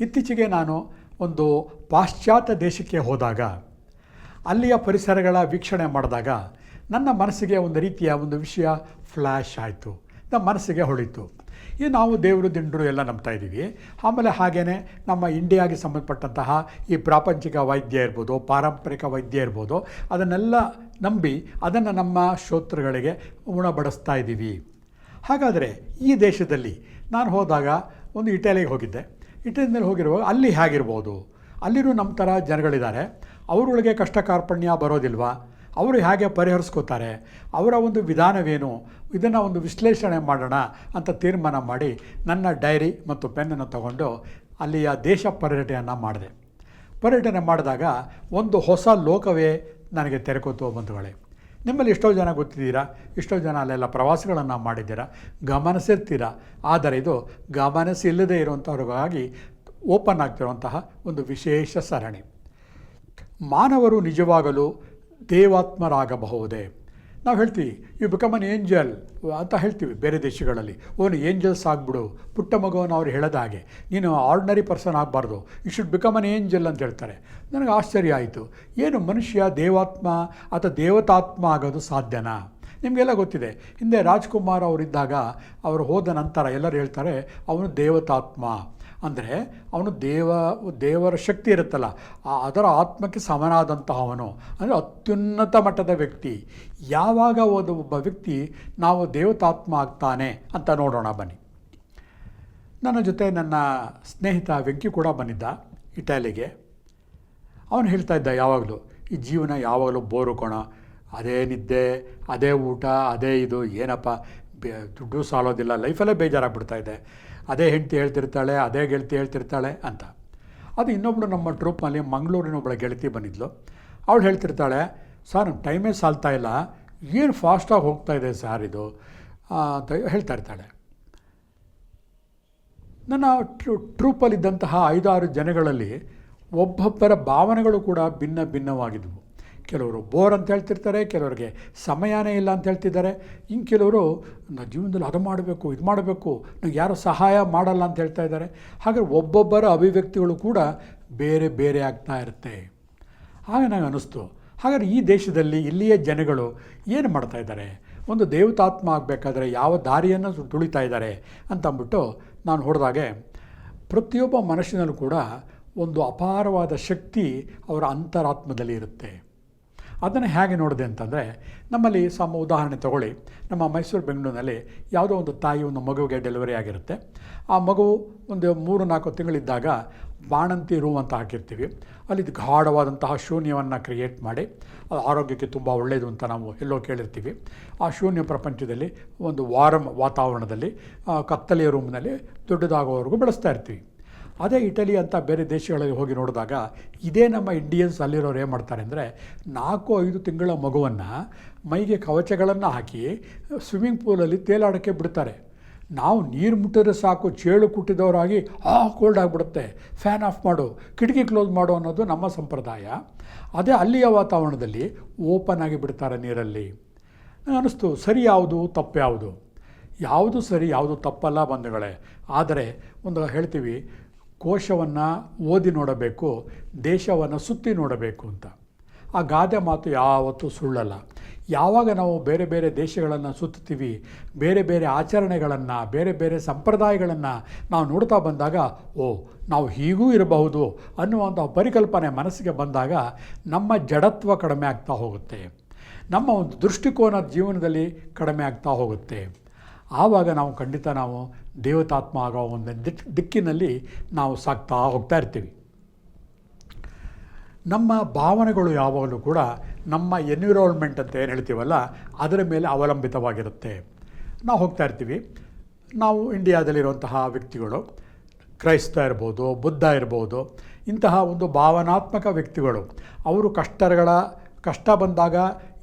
ಇತ್ತೀಚೆಗೆ ನಾನು ಒಂದು ಪಾಶ್ಚಾತ್ಯ ದೇಶಕ್ಕೆ ಹೋದಾಗ ಅಲ್ಲಿಯ ಪರಿಸರಗಳ ವೀಕ್ಷಣೆ ಮಾಡಿದಾಗ ನನ್ನ ಮನಸ್ಸಿಗೆ ಒಂದು ರೀತಿಯ ಒಂದು ವಿಷಯ ಫ್ಲ್ಯಾಶ್ ಆಯಿತು, ನಮ್ಮ ಮನಸ್ಸಿಗೆ ಹೊಳಿತು. ಈ ನಾವು ದೇವರು ದಿಂಡರು ಎಲ್ಲ ನಂಬ್ತಾ ಇದ್ದೀವಿ. ಆಮೇಲೆ ಹಾಗೆಯೇ ನಮ್ಮ ಇಂಡಿಯಾಗೆ ಸಂಬಂಧಪಟ್ಟಂತಹ ಈ ಪ್ರಾಪಂಚಿಕ ವೈದ್ಯ ಇರ್ಬೋದು, ಪಾರಂಪರಿಕ ವೈದ್ಯ ಇರ್ಬೋದು, ಅದನ್ನೆಲ್ಲ ನಂಬಿ ಅದನ್ನು ನಮ್ಮ ಶ್ರೋತೃಗಳಿಗೆ ಉಣಬಡಿಸ್ತಾ ಇದ್ದೀವಿ. ಹಾಗಾದರೆ ಈ ದೇಶದಲ್ಲಿ ನಾನು ಹೋದಾಗ ಒಂದು ಇಟಲಿಗೆ ಹೋಗಿದ್ದೆ. ಇಟಲಿಯಲ್ಲಿ ಹೋಗಿರುವಾಗ ಅಲ್ಲಿ ಹೇಗಿರ್ಬೋದು, ಅಲ್ಲಿಯೂ ನಮ್ಮ ಥರ ಜನಗಳಿದ್ದಾರೆ. ಅವರೊಳಗೆ ಕಷ್ಟ ಕಾರ್ಪಣ್ಯ ಬರೋದಿಲ್ವಾ, ಅವರು ಹೇಗೆ ಪರಿಹರಿಸ್ಕೋತಾರೆ, ಅವರ ಒಂದು ವಿಧಾನವೇನು, ಇದನ್ನು ಒಂದು ವಿಶ್ಲೇಷಣೆ ಮಾಡೋಣ ಅಂತ ತೀರ್ಮಾನ ಮಾಡಿ ನನ್ನ ಡೈರಿ ಮತ್ತು ಪೆನ್ನನ್ನು ತಗೊಂಡು ಅಲ್ಲಿಯ ದೇಶ ಪರ್ಯಟನೆಯನ್ನು ಮಾಡಿದೆ. ಪರ್ಯಟನೆ ಮಾಡಿದಾಗ ಒಂದು ಹೊಸ ಲೋಕವೇ ನನಗೆ ತೆರೆಕೋತು ಬಂಧುಗಳೇ. ನಿಮ್ಮಲ್ಲಿ ಎಷ್ಟೋ ಜನ ಗೊತ್ತಿದ್ದೀರಾ, ಎಷ್ಟೋ ಜನ ಅಲ್ಲೆಲ್ಲ ಪ್ರವಾಸಗಳನ್ನು ಮಾಡಿದ್ದೀರಾ, ಗಮನಿಸಿರ್ತೀರ. ಆದರೆ ಇದು ಗಮನಿಸಿಲ್ಲದೆ ಇರುವಂಥವ್ರಿಗಾಗಿ ಓಪನ್ ಆಗ್ತಿರುವಂತಹ ಒಂದು ವಿಶೇಷ ಸರಣಿ. ಮಾನವರು ನಿಜವಾಗಲೂ ದೇವಾತ್ಮರಾಗಬಹುದೇ? ನಾವು ಹೇಳ್ತೀವಿ ಯು ಬಿಕಮ್ ಅನ್ ಏಂಜಲ್ ಅಂತ ಹೇಳ್ತೀವಿ ಬೇರೆ ದೇಶಗಳಲ್ಲಿ. ಓನು ಏಂಜಲ್ಸ್ ಆಗಿಬಿಡು, ಪುಟ್ಟ ಮಗುವನ್ನು ಅವ್ರು ಹೇಳೋದ ಹಾಗೆ, ನೀನು ಆರ್ಡಿನರಿ ಪರ್ಸನ್ ಆಗಬಾರ್ದು, you should become an angel ಅಂತ ಹೇಳ್ತಾರೆ. ನನಗೆ ಆಶ್ಚರ್ಯ ಆಯಿತು, ಏನು ಮನುಷ್ಯ ದೇವಾತ್ಮ ಅಥವಾ ದೇವತಾತ್ಮ ಆಗೋದು ಸಾಧ್ಯನಾ? ನಿಮಗೆಲ್ಲ ಗೊತ್ತಿದೆ, ಹಿಂದೆ ರಾಜ್ಕುಮಾರ್ ಅವರಿದ್ದಾಗ ಅವರು ಹೋದ ನಂತರ ಎಲ್ಲರೂ ಹೇಳ್ತಾರೆ ಅವನು ದೇವತಾತ್ಮ. ಅಂದರೆ ಅವನು ದೇವರ ಶಕ್ತಿ ಇರುತ್ತಲ್ಲ, ಅದರ ಆತ್ಮಕ್ಕೆ ಸಮನಾದಂತಹವನು, ಅಂದರೆ ಅತ್ಯುನ್ನತ ಮಟ್ಟದ ವ್ಯಕ್ತಿ. ಯಾವಾಗ ಒಬ್ಬ ವ್ಯಕ್ತಿ ನಾವು ದೇವತಾತ್ಮ ಆಗ್ತಾನೆ ಅಂತ ನೋಡೋಣ ಬನ್ನಿ. ನನ್ನ ಜೊತೆ ನನ್ನ ಸ್ನೇಹಿತ ವೆಂಕಿ ಕೂಡ ಬಂದಿದ್ದ ಇಟಲಿಗೆ. ಅವನು ಹೇಳ್ತಾ ಇದ್ದ, ಯಾವಾಗಲೂ ಈ ಜೀವನ ಯಾವಾಗಲೂ ಬೋರು ಕೋಣ, ಅದೇ ನಿದ್ದೆ, ಅದೇ ಊಟ, ಅದೇ ಇದು, ಏನಪ್ಪ ದುಡ್ಡು ಸಾಲೋದಿಲ್ಲ, ಲೈಫಲ್ಲೇ ಬೇಜಾರಾಗ್ಬಿಡ್ತಾ ಇದೆ, ಅದೇ ಹೆಂಡತಿ ಹೇಳ್ತಿರ್ತಾಳೆ, ಅದೇ ಗೆಳತಿ ಹೇಳ್ತಿರ್ತಾಳೆ ಅಂತ. ಅದು ಇನ್ನೊಬ್ಬಳು ನಮ್ಮ ಟ್ರೂಪ್ನಲ್ಲಿ ಮಂಗಳೂರಿನ ಒಬ್ಬಳ ಗೆಳತಿ ಬಂದಿದ್ಲು. ಅವಳು ಹೇಳ್ತಿರ್ತಾಳೆ, ಸರ್ ನಮ್ಮ ಟೈಮೇ ಸಾಲ್ತಾ ಇಲ್ಲ, ಏನು ಫಾಸ್ಟಾಗಿ ಹೋಗ್ತಾ ಇದೆ ಸರ್ ಇದು ಅಂತ ಹೇಳ್ತಾ ಇರ್ತಾಳೆ. ನನ್ನ ಟ್ರೂಪಲ್ಲಿದ್ದಂತಹ 5-6 ಜನಗಳಲ್ಲಿ ಒಬ್ಬೊಬ್ಬರ ಭಾವನೆಗಳು ಕೂಡ ಭಿನ್ನವಾಗಿದ್ವು. ಕೆಲವರು ಬೋರ್ ಅಂತ ಹೇಳ್ತಿರ್ತಾರೆ, ಕೆಲವರಿಗೆ ಸಮಯನೇ ಇಲ್ಲ ಅಂತ ಹೇಳ್ತಿದ್ದಾರೆ, ಇನ್ನು ಕೆಲವರು ನನ್ನ ಜೀವನದಲ್ಲಿ ಅದು ಮಾಡಬೇಕು, ಇದು ಮಾಡಬೇಕು, ನನಗೆ ಯಾರೂ ಸಹಾಯ ಮಾಡಲ್ಲ ಅಂತ ಹೇಳ್ತಾ ಇದ್ದಾರೆ. ಹಾಗೆ ಒಬ್ಬೊಬ್ಬರ ಅಭಿವ್ಯಕ್ತಿಗಳು ಕೂಡ ಬೇರೆ ಬೇರೆ ಆಗ್ತಾ ಇರುತ್ತೆ. ಹಾಗೆ ನನಗೆ ಅನ್ನಿಸ್ತು, ಹಾಗಾದರೆ ಈ ದೇಶದಲ್ಲಿ ಇಲ್ಲಿಯ ಜನಗಳು ಏನು ಮಾಡ್ತಾ ಇದ್ದಾರೆ, ಒಂದು ದೇವತಾತ್ಮ ಆಗಬೇಕಾದ್ರೆ ಯಾವ ದಾರಿಯನ್ನು ತುಳಿತಾ ಇದ್ದಾರೆ ಅಂತಂದ್ಬಿಟ್ಟು ನಾನು ಹೊಡೆದಾಗೆ ಪ್ರತಿಯೊಬ್ಬ ಮನುಷ್ಯನಲ್ಲೂ ಕೂಡ ಒಂದು ಅಪಾರವಾದ ಶಕ್ತಿ ಅವರ ಅಂತರಾತ್ಮದಲ್ಲಿ ಇರುತ್ತೆ. ಅದನ್ನು ಹೇಗೆ ನೋಡಿದೆ ಅಂತಂದರೆ, ನಮ್ಮಲ್ಲಿ ಉದಾಹರಣೆ ತಗೊಳ್ಳಿ, ನಮ್ಮ ಮೈಸೂರು ಬೆಂಗಳೂರಿನಲ್ಲಿ ಯಾವುದೋ ಒಂದು ತಾಯಿ ಒಂದು ಮಗುವಿಗೆ ಡೆಲಿವರಿ ಆಗಿರುತ್ತೆ. ಆ ಮಗು ಒಂದು 3-4 ತಿಂಗಳಿದ್ದಾಗ ಬಾಣಂತಿ ರೂಮ್ ಅಂತ ಹಾಕಿರ್ತೀವಿ. ಅಲ್ಲಿ ಗಾಢವಾದಂತಹ ಶೂನ್ಯವನ್ನು ಕ್ರಿಯೇಟ್ ಮಾಡಿ, ಅದು ಆರೋಗ್ಯಕ್ಕೆ ತುಂಬ ಒಳ್ಳೆಯದು ಅಂತ ನಾವು ಎಲ್ಲೋ ಕೇಳಿರ್ತೀವಿ. ಆ ಶೂನ್ಯ ಪ್ರಪಂಚದಲ್ಲಿ ಒಂದು ವಾರಂ ವಾತಾವರಣದಲ್ಲಿ ಕತ್ತಲೆಯ ರೂಮ್ನಲ್ಲಿ ದೊಡ್ಡದಾಗೋವರೆಗೂ ಬೆಳೆಸ್ತಾ ಇರ್ತೀವಿ. ಅದೇ ಇಟಲಿ ಅಂತ ಬೇರೆ ದೇಶಗಳಲ್ಲಿ ಹೋಗಿ ನೋಡಿದಾಗ ಇದೇ ನಮ್ಮ ಇಂಡಿಯನ್ಸ್ ಅಲ್ಲಿರೋರು ಏನು ಮಾಡ್ತಾರೆ ಅಂದರೆ, 4-5 ತಿಂಗಳ ಮಗುವನ್ನು ಮೈಗೆ ಕವಚಗಳನ್ನು ಹಾಕಿ ಸ್ವಿಮ್ಮಿಂಗ್ ಪೂಲಲ್ಲಿ ತೇಲಾಡೋಕ್ಕೆ ಬಿಡ್ತಾರೆ. ನಾವು ನೀರು ಮುಟ್ಟಿದ್ರೆ ಸಾಕು ಚೇಳು ಕುಟ್ಟಿದವರಾಗಿ ಕೋಲ್ಡ್ ಆಗಿಬಿಡುತ್ತೆ, ಫ್ಯಾನ್ ಆಫ್ ಮಾಡು, ಕಿಟಕಿ ಕ್ಲೋಸ್ ಮಾಡು ಅನ್ನೋದು ನಮ್ಮ ಸಂಪ್ರದಾಯ. ಅದೇ ಅಲ್ಲಿಯ ವಾತಾವರಣದಲ್ಲಿ ಓಪನ್ ಆಗಿ ಬಿಡ್ತಾರೆ ನೀರಲ್ಲಿ. ನನಗೆ ಅನ್ನಿಸ್ತು, ಸರಿ ಯಾವುದು ತಪ್ಪು ಯಾವುದು? ಯಾವುದು ಸರಿ ಯಾವುದು ತಪ್ಪಲ್ಲ ಬಂಧುಗಳೇ. ಆದರೆ ಒಂದು ಹೇಳ್ತೀವಿ, ಕೋಶವನ್ನು ಓದಿ ನೋಡಬೇಕು, ದೇಶವನ್ನು ಸುತ್ತಿ ನೋಡಬೇಕು ಅಂತ. ಆ ಗಾದೆ ಮಾತು ಯಾವತ್ತೂ ಸುಳ್ಳಲ್ಲ. ಯಾವಾಗ ನಾವು ಬೇರೆ ಬೇರೆ ದೇಶಗಳನ್ನು ಸುತ್ತೀವಿ, ಬೇರೆ ಬೇರೆ ಆಚರಣೆಗಳನ್ನು, ಬೇರೆ ಬೇರೆ ಸಂಪ್ರದಾಯಗಳನ್ನು ನಾವು ನೋಡ್ತಾ ಬಂದಾಗ, ನಾವು ಹೀಗೂ ಇರಬಹುದು ಅನ್ನುವಂಥ ಪರಿಕಲ್ಪನೆ ಮನಸ್ಸಿಗೆ ಬಂದಾಗ ನಮ್ಮ ಜಡತ್ವ ಕಡಿಮೆ ಆಗ್ತಾ ಹೋಗುತ್ತೆ, ನಮ್ಮ ಒಂದು ದೃಷ್ಟಿಕೋನ ಜೀವನದಲ್ಲಿ ಕಡಿಮೆ ಆಗ್ತಾ ಹೋಗುತ್ತೆ. ಆವಾಗ ನಾವು ಖಂಡಿತ ನಾವು ದೇವತಾತ್ಮ ಆಗೋ ಒಂದು ದಿಕ್ಕಿನಲ್ಲಿ ನಾವು ಸಾಗ್ತಾ ಹೋಗ್ತಾ ಇರ್ತೀವಿ. ನಮ್ಮ ಭಾವನೆಗಳು ಯಾವಾಗಲೂ ಕೂಡ ನಮ್ಮ ಎನ್ವಿರಾನ್ಮೆಂಟ್ ಅಂತ ಏನು ಹೇಳ್ತೀವಲ್ಲ ಅದರ ಮೇಲೆ ಅವಲಂಬಿತವಾಗಿರುತ್ತೆ. ನಾವು ಹೋಗ್ತಾ ಇರ್ತೀವಿ, ನಾವು ಇಂಡಿಯಾದಲ್ಲಿರುವಂತಹ ವ್ಯಕ್ತಿಗಳು, ಕ್ರೈಸ್ತ ಇರ್ಬೋದು, ಬುದ್ಧ ಇರ್ಬೋದು, ಇಂತಹ ಒಂದು ಭಾವನಾತ್ಮಕ ವ್ಯಕ್ತಿಗಳು, ಅವರು ಕಷ್ಟ ಬಂದಾಗ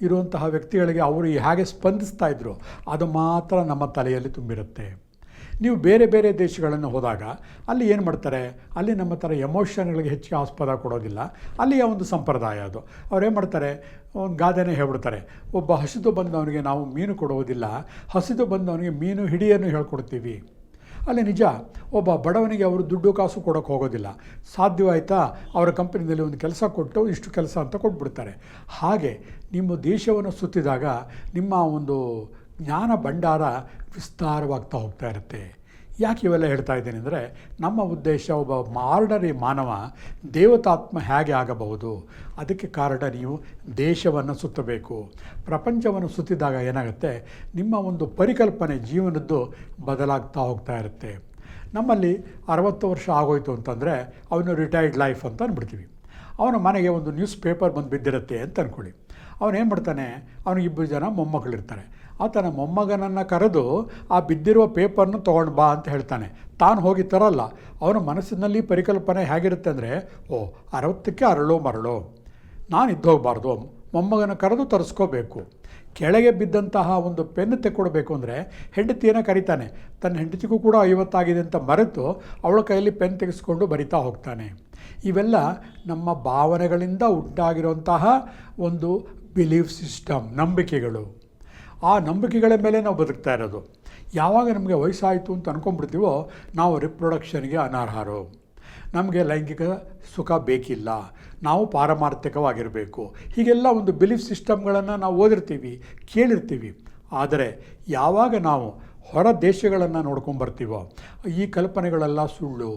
ಇರುವಂತಹ ವ್ಯಕ್ತಿಗಳಿಗೆ ಅವರು ಹೇಗೆ ಸ್ಪಂದಿಸ್ತಾ ಇದ್ರು ಅದು ಮಾತ್ರ ನಮ್ಮ ತಲೆಯಲ್ಲಿ ತುಂಬಿರುತ್ತೆ. ನೀವು ಬೇರೆ ಬೇರೆ ದೇಶಗಳನ್ನು ಹೋದಾಗ ಅಲ್ಲಿ ಏನು ಮಾಡ್ತಾರೆ, ಅಲ್ಲಿ ನಮ್ಮ ಥರ ಎಮೋಷನ್ಗಳಿಗೆ ಹೆಚ್ಚಿಗೆ ಆಸ್ಪದ ಕೊಡೋದಿಲ್ಲ. ಅಲ್ಲಿಯ ಒಂದು ಸಂಪ್ರದಾಯ ಅದು. ಅವ್ರೇನು ಮಾಡ್ತಾರೆ, ಒಂದು ಗಾದೆನೇ ಹೇಳ್ಬಿಡ್ತಾರೆ, ಒಬ್ಬ ಹಸಿದು ಬಂದವನಿಗೆ ನಾವು ಮೀನು ಕೊಡುವುದಿಲ್ಲ, ಹಸಿದು ಬಂದವನಿಗೆ ಮೀನು ಹಿಡಿಯನ್ನು ಹೇಳ್ಕೊಡ್ತೀವಿ. ಅಲ್ಲಿ ನಿಜ ಒಬ್ಬ ಬಡವನಿಗೆ ಅವರು ದುಡ್ಡು ಕಾಸು ಕೊಡೋಕ್ಕೆ ಹೋಗೋದಿಲ್ಲ. ಸಾಧ್ಯವಾಯಿತಾ ಅವರ ಕಂಪನಿಯಲ್ಲಿ ಒಂದು ಕೆಲಸ ಕೊಟ್ಟು ಇಷ್ಟು ಕೆಲಸ ಅಂತ ಕೊಟ್ಬಿಡ್ತಾರೆ. ಹಾಗೆ ನಿಮ್ಮ ದೇಶವನ್ನು ಸುತ್ತಿದಾಗ ನಿಮ್ಮ ಒಂದು ಜ್ಞಾನ ಭಂಡಾರ ವಿಸ್ತಾರವಾಗ್ತಾ ಹೋಗ್ತಾ ಇರುತ್ತೆ. ಯಾಕೆ ಇವೆಲ್ಲ ಹೇಳ್ತಾ ಇದ್ದೇನೆ ಅಂದರೆ, ನಮ್ಮ ಉದ್ದೇಶ ಒಬ್ಬ ಆರ್ಡರಿ ಮಾನವ ದೇವತಾತ್ಮ ಹೇಗೆ ಆಗಬಹುದು, ಅದಕ್ಕೆ ಕಾರಣ ನೀವು ದೇಶವನ್ನು ಸುತ್ತಬೇಕು. ಪ್ರಪಂಚವನ್ನು ಸುತ್ತಿದಾಗ ಏನಾಗುತ್ತೆ, ನಿಮ್ಮ ಒಂದು ಪರಿಕಲ್ಪನೆ ಜೀವನದ್ದು ಬದಲಾಗ್ತಾ ಹೋಗ್ತಾ ಇರುತ್ತೆ. ನಮ್ಮಲ್ಲಿ 60 ವರ್ಷ ಆಗೋಯ್ತು ಅಂತಂದರೆ ಅವನು ರಿಟೈರ್ಡ್ ಲೈಫ್ ಅಂತ ಅಂದ್ಬಿಡ್ತೀವಿ. ಅವನ ಮನೆಗೆ ಒಂದು ನ್ಯೂಸ್ ಪೇಪರ್ ಬಂದು ಬಿದ್ದಿರುತ್ತೆ ಅಂತ ಅಂದ್ಕೊಳ್ಳಿ. ಅವನೇನು ಮಾಡ್ತಾನೆ, ಅವನಿಗೆ 2 ಜನ ಮೊಮ್ಮಕ್ಕಳಿರ್ತಾರೆ. ಆತನ ಮೊಮ್ಮಗನನ್ನು ಕರೆದು ಆ ಬಿದ್ದಿರುವ ಪೇಪರ್ನ ತೊಗೊಂಡು ಬಾ ಅಂತ ಹೇಳ್ತಾನೆ. ತಾನು ಹೋಗಿ ತರಲ್ಲ. ಅವನ ಮನಸ್ಸಿನಲ್ಲಿ ಪರಿಕಲ್ಪನೆ ಹೇಗಿರುತ್ತೆ ಅಂದರೆ, 60ಕ್ಕೆ ಅರಳೋ ಮರಳೋ, ನಾನು ಇದ್ದೋಗಬಾರ್ದು, ಮೊಮ್ಮಗನ ಕರೆದು ತರಿಸ್ಕೋಬೇಕು. ಕೆಳಗೆ ಬಿದ್ದಂತಹ ಒಂದು ಪೆನ್ ತೆಕ್ಕೊಡ್ಬೇಕು ಅಂದರೆ ಹೆಂಡತಿಯನ್ನು ಕರೀತಾನೆ. ತನ್ನ ಹೆಂಡತಿಗೂ ಕೂಡ 50 ಆಗಿದೆ ಅಂತ ಮರೆತು ಅವಳ ಕೈಯಲ್ಲಿ ಪೆನ್ ತೆಗೆಸ್ಕೊಂಡು ಬರಿತಾ ಹೋಗ್ತಾನೆ. ಇವೆಲ್ಲ ನಮ್ಮ ಭಾವನೆಗಳಿಂದ ಉಂಟಾಗಿರುವಂತಹ ಒಂದು ಬಿಲೀಫ್ ಸಿಸ್ಟಮ್, ನಂಬಿಕೆಗಳು. ಆ ನಂಬಿಕೆಗಳ ಮೇಲೆ ನಾವು ಬದುಕ್ತಾ ಇರೋದು. ಯಾವಾಗ ನಮಗೆ ವಯಸ್ಸಾಯಿತು ಅಂತ ಅಂದ್ಕೊಂಡ್ಬಿಡ್ತೀವೋ ನಾವು ರಿಪ್ರೊಡಕ್ಷನ್ಗೆ ಅನರ್ಹರು, ನಮಗೆ ಲೈಂಗಿಕ ಸುಖ ಬೇಕಿಲ್ಲ, ನಾವು ಪಾರಮಾರ್ಥಿಕವಾಗಿರಬೇಕು, ಹೀಗೆಲ್ಲ ಒಂದು ಬಿಲೀಫ್ ಸಿಸ್ಟಮ್ಗಳನ್ನು ನಾವು ಓದಿರ್ತೀವಿ, ಕೇಳಿರ್ತೀವಿ. ಆದರೆ ಯಾವಾಗ ನಾವು ಹೊರ ದೇಶಗಳನ್ನು ನೋಡ್ಕೊಂಬರ್ತೀವೋ ಈ ಕಲ್ಪನೆಗಳೆಲ್ಲ ಸುಳ್ಳು.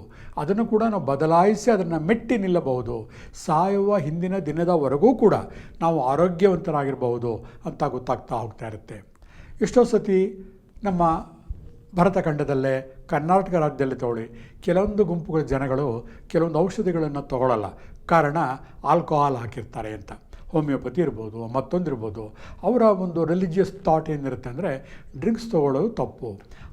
ಅದನ್ನು ಕೂಡ ನಾವು ಬದಲಾಯಿಸಿ ಅದನ್ನು ಮೆಟ್ಟಿ ನಿಲ್ಲಬಹುದು. ಸಾಯುವ ಹಿಂದಿನ ದಿನದವರೆಗೂ ಕೂಡ ನಾವು ಆರೋಗ್ಯವಂತರಾಗಿರಬಹುದು ಅಂತ ಗೊತ್ತಾಗ್ತಾ ಹೋಗ್ತಾ ಇರುತ್ತೆ. ಎಷ್ಟೋ ಸತಿ ನಮ್ಮ ಭರತಖಂಡದಲ್ಲೇ, ಕರ್ನಾಟಕ ರಾಜ್ಯದಲ್ಲಿ ತಗೊಳ್ಳಿ, ಕೆಲವೊಂದು ಗುಂಪುಗಳ ಜನಗಳು ಕೆಲವೊಂದು ಔಷಧಿಗಳನ್ನು ತಗೊಳ್ಳಲ್ಲ. ಕಾರಣ ಆಲ್ಕೋಹಾಲ್ ಹಾಕಿರ್ತಾರೆ ಅಂತ. ಹೋಮಿಯೋಪತಿ ಇರ್ಬೋದು, ಮತ್ತೊಂದಿರ್ಬೋದು. ಅವರ ಒಂದು ರಿಲಿಜಿಯಸ್ ಥಾಟ್ ಏನಿರುತ್ತೆ ಅಂದರೆ ಡ್ರಿಂಕ್ಸ್ ತೊಗೊಳ್ಳೋದು ತಪ್ಪು.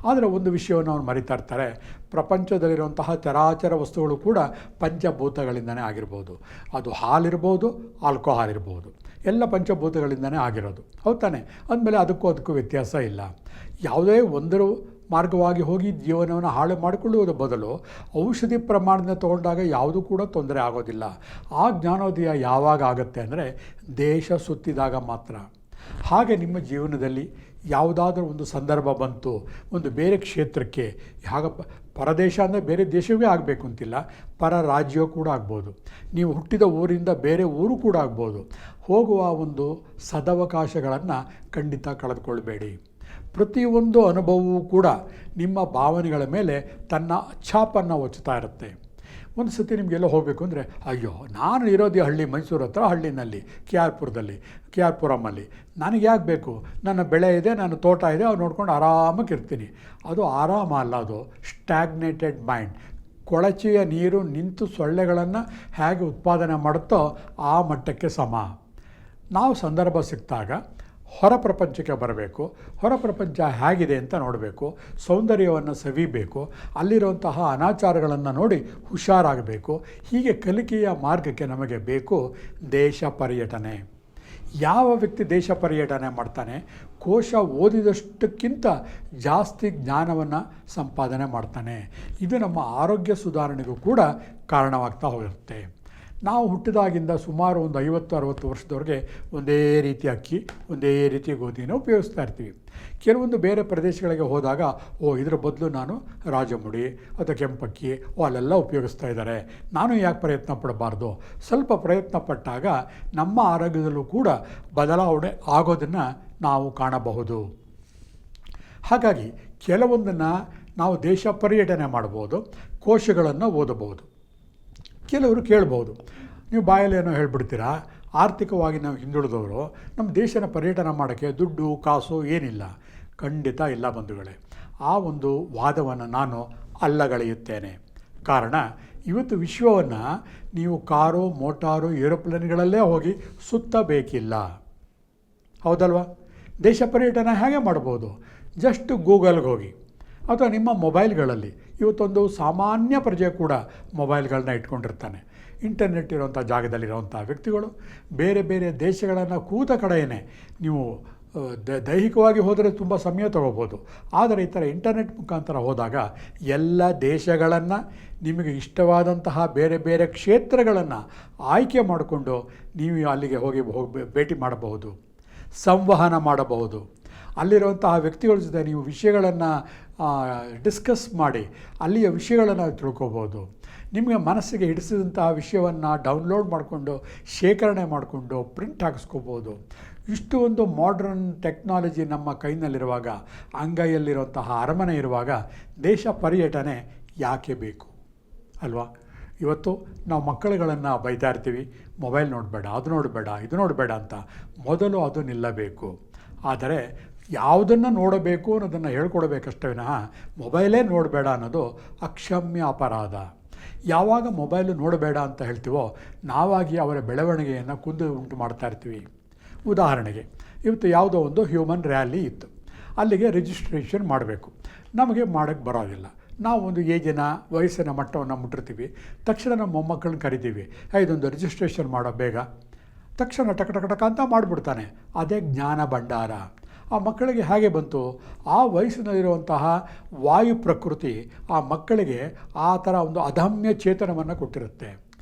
ಆದರೆ ಒಂದು ವಿಷಯವನ್ನು ಅವ್ರು ಮರಿತಾ ಇರ್ತಾರೆ, ಪ್ರಪಂಚದಲ್ಲಿರುವಂತಹ ಚರಾಚರ ವಸ್ತುಗಳು ಕೂಡ ಪಂಚಭೂತಗಳಿಂದನೇ ಆಗಿರ್ಬೋದು. ಅದು ಹಾಲಿರ್ಬೋದು, ಆಲ್ಕೋಹಾಲ್ ಇರ್ಬೋದು, ಎಲ್ಲ ಪಂಚಭೂತಗಳಿಂದನೇ ಆಗಿರೋದು. ಹೌದು ತಾನೆ? ಅಂದಮೇಲೆ ಅದಕ್ಕೂ ವ್ಯತ್ಯಾಸ ಇಲ್ಲ. ಯಾವುದೇ ಒಂದರ ಮಾರ್ಗವಾಗಿ ಹೋಗಿ ಜೀವನವನ್ನು ಹಾಳು ಮಾಡಿಕೊಳ್ಳುವುದರ ಬದಲು ಔಷಧಿ ಪ್ರಮಾಣದಿಂದ ತೊಗೊಂಡಾಗ ಯಾವುದೂ ಕೂಡ ತೊಂದರೆ ಆಗೋದಿಲ್ಲ. ಆ ಜ್ಞಾನೋದಯ ಯಾವಾಗ ಆಗುತ್ತೆ ಅಂದರೆ ದೇಶ ಸುತ್ತಿದಾಗ ಮಾತ್ರ. ಹಾಗೆ ನಿಮ್ಮ ಜೀವನದಲ್ಲಿ ಯಾವುದಾದ್ರೂ ಒಂದು ಸಂದರ್ಭ ಬಂತು, ಒಂದು ಬೇರೆ ಕ್ಷೇತ್ರಕ್ಕೆ, ಪರದೇಶ ಅಂದರೆ ಬೇರೆ ದೇಶವೇ ಆಗಬೇಕು ಅಂತಿಲ್ಲ, ಪರ ರಾಜ್ಯ ಕೂಡ ಆಗ್ಬೋದು, ನೀವು ಹುಟ್ಟಿದ ಊರಿಂದ ಬೇರೆ ಊರು ಕೂಡ ಆಗ್ಬೋದು. ಹೋಗುವ ಒಂದು ಸದವಕಾಶಗಳನ್ನು ಖಂಡಿತ ಕಳೆದುಕೊಳ್ಬೇಡಿ. ಪ್ರತಿಯೊಂದು ಅನುಭವವೂ ಕೂಡ ನಿಮ್ಮ ಭಾವನೆಗಳ ಮೇಲೆ ತನ್ನ ಛಾಪನ್ನು ಒಚ್ಚುತ್ತಾ ಇರುತ್ತೆ. ಒಂದು ಸತಿ ನಿಮಗೆಲ್ಲ ಹೋಗಬೇಕು ಅಂದರೆ, ಅಯ್ಯೋ ನಾನು ಇರೋದು ಹಳ್ಳಿ, ಮೈಸೂರು ಹತ್ರ ಹಳ್ಳಿನಲ್ಲಿ, ಕೆ ಆರ್ ಪುರಮಲ್ಲಿ, ನನಗೆ ಯಾಕೆ ಬೇಕು, ನನ್ನ ಬೆಳೆ ಇದೆ, ನನ್ನ ತೋಟ ಇದೆ, ಅವ್ರು ನೋಡ್ಕೊಂಡು ಆರಾಮಾಗಿ ಇರ್ತೀನಿ. ಅದು ಆರಾಮ ಅಲ್ಲ, ಅದು ಸ್ಟ್ಯಾಗ್ನೇಟೆಡ್ ಮೈಂಡ್. ಕೊಳಚೆಯ ನೀರು ನಿಂತು ಸೊಳ್ಳೆಗಳನ್ನು ಹೇಗೆ ಉತ್ಪಾದನೆ ಮಾಡುತ್ತೋ ಆ ಮಟ್ಟಕ್ಕೆ ಸಮ. ನಾವು ಸಂದರ್ಭ ಸಿಕ್ಕಿದಾಗ ಹೊರ ಪ್ರಪಂಚಕ್ಕೆ ಬರಬೇಕು, ಹೊರ ಪ್ರಪಂಚ ಹೇಗಿದೆ ಅಂತ ನೋಡಬೇಕು, ಸೌಂದರ್ಯವನ್ನು ಸವಿಬೇಕು, ಅಲ್ಲಿರುವಂತಹ ಅನಾಚಾರಗಳನ್ನು ನೋಡಿ ಹುಷಾರಾಗಬೇಕು. ಹೀಗೆ ಕಲಿಕೆಯ ಮಾರ್ಗಕ್ಕೆ ನಮಗೆ ಬೇಕು ದೇಶ ಪರ್ಯಟನೆ. ಯಾವ ವ್ಯಕ್ತಿ ದೇಶ ಪರ್ಯಟನೆ ಮಾಡ್ತಾನೆ, ಕೋಶ ಓದಿದಷ್ಟಕ್ಕಿಂತ ಜಾಸ್ತಿ ಜ್ಞಾನವನ್ನು ಸಂಪಾದನೆ ಮಾಡ್ತಾನೆ. ಇದು ನಮ್ಮ ಆರೋಗ್ಯ ಸುಧಾರಣೆಗೂ ಕೂಡ ಕಾರಣವಾಗ್ತಾ ಹೋಗುತ್ತೆ. ನಾವು ಹುಟ್ಟಿದಾಗಿಂದ ಸುಮಾರು ಒಂದು 50-60 ವರ್ಷದವರೆಗೆ ಒಂದೇ ರೀತಿ ಅಕ್ಕಿ, ಒಂದೇ ರೀತಿ ಗೋಧಿನ ಉಪಯೋಗಿಸ್ತಾ ಇರ್ತೀವಿ. ಕೆಲವೊಂದು ಬೇರೆ ಪ್ರದೇಶಗಳಿಗೆ ಹೋದಾಗ, ಇದರ ಬದಲು ನಾನು ರಾಜಮುಡಿ ಅಥವಾ ಕೆಂಪಕ್ಕಿ ಅಲ್ಲೆಲ್ಲ ಉಪಯೋಗಿಸ್ತಾ ಇದ್ದಾರೆ, ನಾನು ಯಾಕೆ ಪ್ರಯತ್ನ ಪಡಬಾರ್ದು? ಸ್ವಲ್ಪ ಪ್ರಯತ್ನ ಪಟ್ಟಾಗ ನಮ್ಮ ಆರೋಗ್ಯದಲ್ಲೂ ಕೂಡ ಬದಲಾವಣೆ ಆಗೋದನ್ನು ನಾವು ಕಾಣಬಹುದು. ಹಾಗಾಗಿ ಕೆಲವೊಂದನ್ನು ನಾವು ದೇಶ ಪರ್ಯಟನೆ ಮಾಡ್ಬೋದು, ಕೋಶಗಳನ್ನು ಓದಬಹುದು. ಕೆಲವರು ಕೇಳ್ಬೋದು, ನೀವು ಬಾಯಲ್ಲಿ ಏನೋ ಹೇಳ್ಬಿಡ್ತೀರಾ, ಆರ್ಥಿಕವಾಗಿ ನಾವು ಹಿಂದುಳಿದವರು, ನಮ್ಮ ದೇಶನ ಪರ್ಯಟನೆ ಮಾಡೋಕ್ಕೆ ದುಡ್ಡು ಕಾಸು ಏನಿಲ್ಲ. ಖಂಡಿತ ಇಲ್ಲ ಬಂಧುಗಳೇ. ಆ ಒಂದು ವಾದವನ್ನು ನಾನು ಅಲ್ಲಗಳೆಯುತ್ತೇನೆ. ಕಾರಣ, ಇವತ್ತು ವಿಶ್ವವನ್ನು ನೀವು ಕಾರು, ಮೋಟಾರು, ಏರೋಪ್ಲೇನ್ಗಳಲ್ಲೇ ಹೋಗಿ ಸುತ್ತಬೇಕಿಲ್ಲ. ಹೌದಲ್ವಾ? ದೇಶ ಪರ್ಯಟನೆ ಹೇಗೆ ಮಾಡ್ಬೋದು? ಜಸ್ಟ್ ಗೂಗಲ್ಗೆ ಹೋಗಿ ಅಥವಾ ನಿಮ್ಮ ಮೊಬೈಲ್ಗಳಲ್ಲಿ. ಇವತ್ತೊಂದು ಸಾಮಾನ್ಯ ಪ್ರಜೆ ಕೂಡ ಮೊಬೈಲ್ಗಳನ್ನ ಇಟ್ಕೊಂಡಿರ್ತಾನೆ. ಇಂಟರ್ನೆಟ್ ಇರೋಂಥ ಜಾಗದಲ್ಲಿರೋವಂಥ ವ್ಯಕ್ತಿಗಳು ಬೇರೆ ಬೇರೆ ದೇಶಗಳನ್ನು ಕೂತ ಕಡೆಯೇ ನೀವು ದೈಹಿಕವಾಗಿ ಹೋದರೆ ತುಂಬ ಸಮಯ ತಗೋಬೋದು. ಆದರೆ ಈ ಥರ ಇಂಟರ್ನೆಟ್ ಮುಖಾಂತರ ಹೋದಾಗ ಎಲ್ಲ ದೇಶಗಳನ್ನು, ನಿಮಗೆ ಇಷ್ಟವಾದಂತಹ ಬೇರೆ ಬೇರೆ ಕ್ಷೇತ್ರಗಳನ್ನು ಆಯ್ಕೆ ಮಾಡಿಕೊಂಡು ನೀವು ಅಲ್ಲಿಗೆ ಹೋಗಿ ಭೇಟಿ ಮಾಡಬಹುದು, ಸಂವಹನ ಮಾಡಬಹುದು. ಅಲ್ಲಿರುವಂತಹ ವ್ಯಕ್ತಿಗಳ ಜೊತೆ ನೀವು ವಿಷಯಗಳನ್ನು ಡಿಸ್ಕಸ್ ಮಾಡಿ ಅಲ್ಲಿಯ ವಿಷಯಗಳನ್ನು ತಿಳ್ಕೊಬೋದು. ನಿಮಗೆ ಮನಸ್ಸಿಗೆ ಹಿಡಿಸಿದಂತಹ ವಿಷಯವನ್ನು ಡೌನ್ಲೋಡ್ ಮಾಡಿಕೊಂಡು ಶೇಖರಣೆ ಮಾಡಿಕೊಂಡು ಪ್ರಿಂಟ್ ಹಾಕಿಸ್ಕೋಬೋದು. ಇಷ್ಟು ಒಂದು ಮಾಡ್ರನ್ ಟೆಕ್ನಾಲಜಿ ನಮ್ಮ ಕೈನಲ್ಲಿರುವಾಗ, ಅಂಗೈಯಲ್ಲಿರುವಂತಹ ಅರಮನೆ ಇರುವಾಗ ದೇಶ ಪರ್ಯಟನೆ ಯಾಕೆ ಬೇಕು ಅಲ್ವಾ? ಇವತ್ತು ನಾವು ಮಕ್ಕಳುಗಳನ್ನು ಬೈತಾ ಇರ್ತೀವಿ, ಮೊಬೈಲ್ ನೋಡಬೇಡ, ಅದು ನೋಡಬೇಡ, ಇದು ನೋಡಬೇಡ ಅಂತ. ಮೊದಲು ಅದು ನಿಲ್ಲಬೇಕು. ಆದರೆ ಯಾವುದನ್ನು ನೋಡಬೇಕು ಅನ್ನೋದನ್ನು ಹೇಳ್ಕೊಡ್ಬೇಕಷ್ಟೇ ವಿನಃ ಮೊಬೈಲೇ ನೋಡಬೇಡ ಅನ್ನೋದು ಅಕ್ಷಮ್ಯ ಅಪರಾಧ. ಯಾವಾಗ ಮೊಬೈಲು ನೋಡಬೇಡ ಅಂತ ಹೇಳ್ತೀವೋ ನಾವಾಗಿ ಅವರ ಬೆಳವಣಿಗೆಯನ್ನು ಉಂಟು ಮಾಡ್ತಾ ಇರ್ತೀವಿ. ಉದಾಹರಣೆಗೆ ಇವತ್ತು ಯಾವುದೋ ಒಂದು ಹ್ಯೂಮನ್ ರ್ಯಾಲಿ ಇತ್ತು, ಅಲ್ಲಿಗೆ ರಿಜಿಸ್ಟ್ರೇಷನ್ ಮಾಡಬೇಕು. ನಮಗೆ ಮಾಡೋಕ್ಕೆ ಬರೋದಿಲ್ಲ. ನಾವು ಒಂದು ಏಜಿನ ವಯಸ್ಸಿನ ಮಟ್ಟವನ್ನು ಮುಟ್ಟಿರ್ತೀವಿ. ತಕ್ಷಣ ನಮ್ಮ ಮೊಮ್ಮಕ್ಕಳನ್ನ ಕರಿತೀವಿ, ಇದೊಂದು ರಿಜಿಸ್ಟ್ರೇಷನ್ ಮಾಡೋ ಬೇಗ. ತಕ್ಷಣ ಟಕ ಅಂತ ಮಾಡಿಬಿಡ್ತಾನೆ. ಅದೇ ಜ್ಞಾನ ಭಂಡಾರ. ಆ ಮಕ್ಕಳಿಗೆ ಹೇಗೆ ಬಂತು? ಆ ವಯಸ್ಸಿನಲ್ಲಿರುವಂತಹ ವಾಯು ಪ್ರಕೃತಿ ಆ ಮಕ್ಕಳಿಗೆ ಆ ಥರ ಒಂದು ಅದಮ್ಯ ಚೇತನವನ್ನು ಕೊಟ್ಟಿರುತ್ತೆ.